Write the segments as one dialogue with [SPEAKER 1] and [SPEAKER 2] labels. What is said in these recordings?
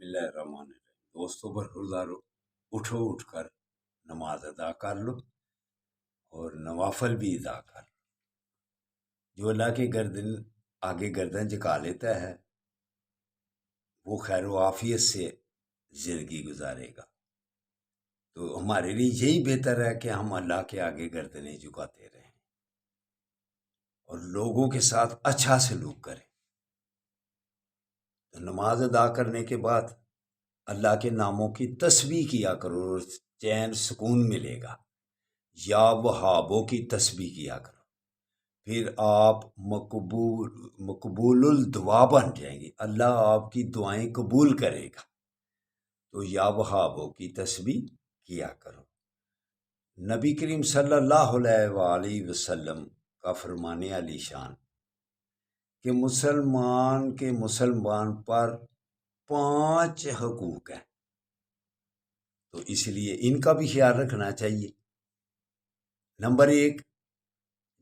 [SPEAKER 1] بسم اللہ الرحمن الرحیم۔ دوستوں برخوردارو، اٹھو، اٹھ کر نماز ادا کر لو اور نوافل بھی ادا کر لو۔ جو اللہ کے آگے گردن جھکا لیتا ہے وہ خیر و عافیت سے زندگی گزارے گا۔ تو ہمارے لیے یہی بہتر ہے کہ ہم اللہ کے آگے گردنیں جھکاتے رہیں اور لوگوں کے ساتھ اچھا سلوک کریں۔ تو نماز ادا کرنے کے بعد اللہ کے ناموں کی تسبیح کیا کرو، چین سکون ملے گا۔ یا وہابوں کی تسبیح کیا کرو، پھر آپ مقبول الدعا بن جائیں گے، اللہ آپ کی دعائیں قبول کرے گا۔ تو یا وہابوں کی تسبیح کیا کرو۔ نبی کریم صلی اللہ علیہ وآلہ وسلم کا فرمان علی شان کہ مسلمان پر 5 حقوق ہیں، تو اس لیے ان کا بھی خیال رکھنا چاہیے۔ نمبر 1،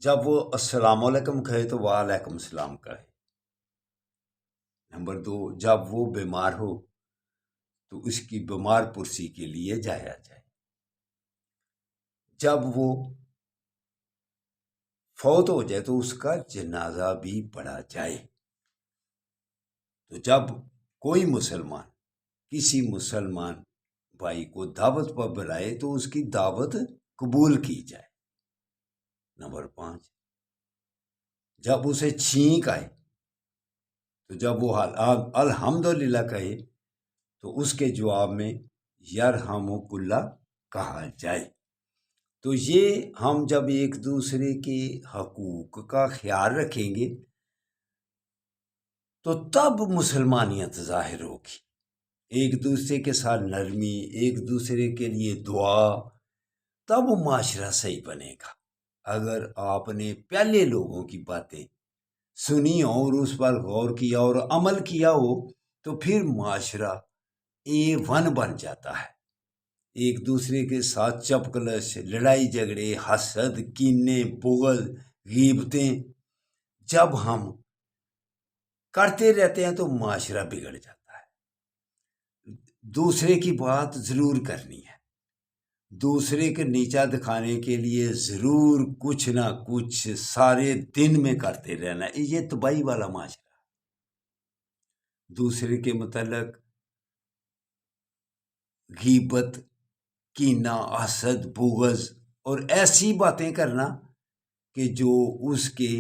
[SPEAKER 1] جب وہ السلام علیکم کہے تو وعلیکم السلام کہے۔ نمبر 2، جب وہ بیمار ہو تو اس کی بیمار پرسی کے لیے جایا جائے۔ جب وہ فوت ہو جائے تو اس کا جنازہ بھی پڑھا جائے۔ تو جب کوئی مسلمان کسی مسلمان بھائی کو دعوت پر بلائے تو اس کی دعوت قبول کی جائے۔ نمبر 5، جب اسے چھینک آئے تو جب وہ الحمدللہ کہے تو اس کے جواب میں یرحمک اللہ کہا جائے۔ تو یہ ہم جب ایک دوسرے کے حقوق کا خیال رکھیں گے تو تب مسلمانیت ظاہر ہوگی۔ ایک دوسرے کے ساتھ نرمی، ایک دوسرے کے لیے دعا، تب معاشرہ صحیح بنے گا۔ اگر آپ نے پہلے لوگوں کی باتیں سنی اور اس پر غور کیا اور عمل کیا ہو تو پھر معاشرہ A1 بن جاتا ہے۔ ایک دوسرے کے ساتھ چپکلش، لڑائی جھگڑے، حسد، کینے، بغض، غیبتیں جب ہم کرتے رہتے ہیں تو معاشرہ بگڑ جاتا ہے۔ دوسرے کی بات ضرور کرنی ہے، دوسرے کے نیچا دکھانے کے لیے ضرور کچھ نہ کچھ سارے دن میں کرتے رہنا، یہ تباہی والا معاشرہ ہے۔ دوسرے کے متعلق غیبت، کینہ، حسد، بغض اور ایسی باتیں کرنا کہ جو اس کے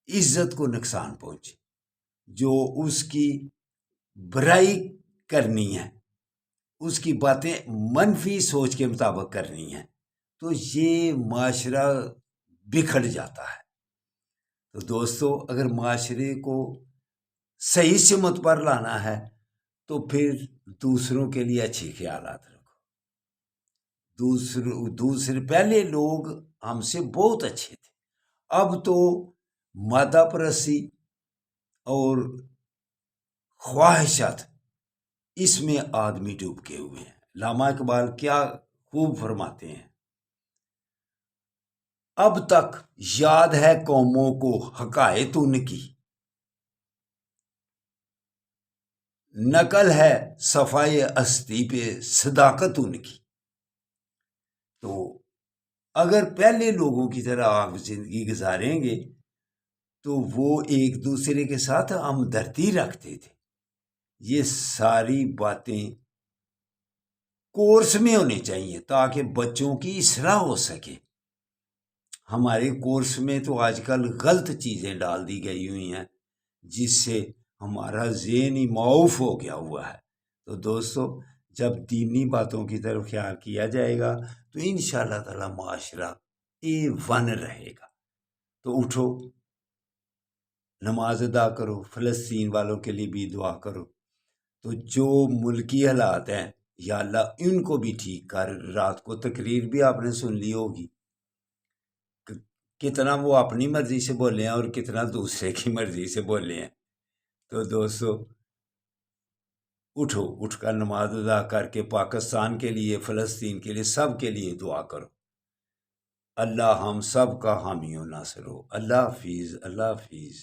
[SPEAKER 1] عزت کو نقصان پہنچے، جو اس کی برائی کرنی ہے، اس کی باتیں منفی سوچ کے مطابق کرنی ہے، تو یہ معاشرہ بکھر جاتا ہے۔ تو دوستو، اگر معاشرے کو صحیح سمت پر لانا ہے تو پھر دوسروں کے لیے اچھے خیالات رکھو۔ دوسرے پہلے لوگ ہم سے بہت اچھے تھے، اب تو مادہ پرستی اور خواہشات اس میں آدمی ڈوب کے ہوئے ہیں۔ علامہ اقبال کیا خوب فرماتے ہیں، اب تک یاد ہے قوموں کو حقائق ان کی، نقل ہے صفائے ہستی پہ صداقت ان کی۔ تو اگر پہلے لوگوں کی طرح آپ زندگی گزاریں گے تو وہ ایک دوسرے کے ساتھ ہمدردی رکھتے تھے۔ یہ ساری باتیں کورس میں ہونی چاہیے تاکہ بچوں کی اصلاح ہو سکے۔ ہمارے کورس میں تو آج کل غلط چیزیں ڈال دی گئی ہوئی ہیں جس سے ہمارا ذہن ہی معاف ہو گیا ہوا ہے۔ تو دوستو، جب دینی باتوں کی طرف خیال کیا جائے گا تو انشاءاللہ تعالی معاشرہ A1 رہے گا۔ تو اٹھو، نماز ادا کرو، فلسطین والوں کے لیے بھی دعا کرو۔ تو جو ملکی حالات ہیں یا اللہ ان کو بھی ٹھیک کر۔ رات کو تقریر بھی آپ نے سن لی ہوگی، کتنا وہ اپنی مرضی سے بولے ہیں اور کتنا دوسرے کی مرضی سے بولے ہیں۔ تو دوستو، اٹھو، اٹھ کر نماز ادا کر کے پاکستان کے لیے، فلسطین کے لیے، سب کے لیے دعا کرو۔ اللہ ہم سب کا حامی و ناصر ہو۔ اللہ حافظ، اللہ حافظ۔